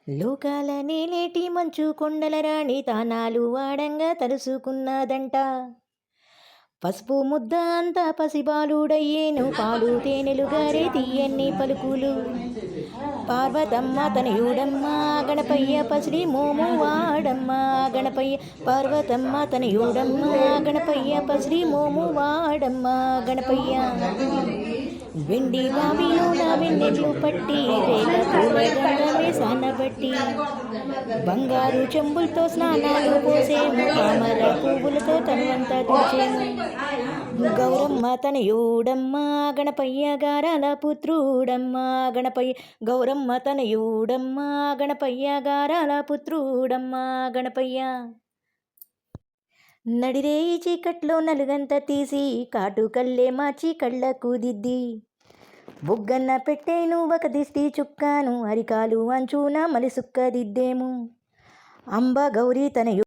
లోకాల నేలేటి మంచు కొండల రాణి తానాలు వాడంగా తలుసుకున్నదంట. పసుపు ముద్ద అంతా పసిబాలుడయ్యేను, పాలు తేనెలు గారే తీయన్ని పలుకులు. పార్వతమ్మ తనయుడమ్మ గణపయ్య పసిడి మోము వాడమ్మ గణపయ్య. పార్వతమ్మ తనయుడమ్మ గణపయ్య పసిడి మోము వాడమ్మ గణపయ్య. వెండి బావిలోన వెన్నెల్లు పట్టి వేల పూల గంగమే సానబట్టి, బంగారు చెంబులతో స్నానాలు పోసేము, తామర పువ్వులతో తనువంతా తుడిచేము. గౌరమ్మ తనయుడమ్మ గణపయ్య గారాల పుత్రుడమ్మ గణపయ్య. గౌరమ్మ తనయుడమ్మ గణపయ్య గారాల పుత్రుడమ్మ గణపయ్య. నడిరేయి చీకట్లో నలుగంత తీసి కాటుకల్లే మార్చి కళ్ళకు దిద్ది, బుగ్గన్న పెట్టేను ఒక దిష్టి చుక్కాను, అరికాలు అంచున మలిసుక్క దిద్దేము. అంబ గౌరీ తనయు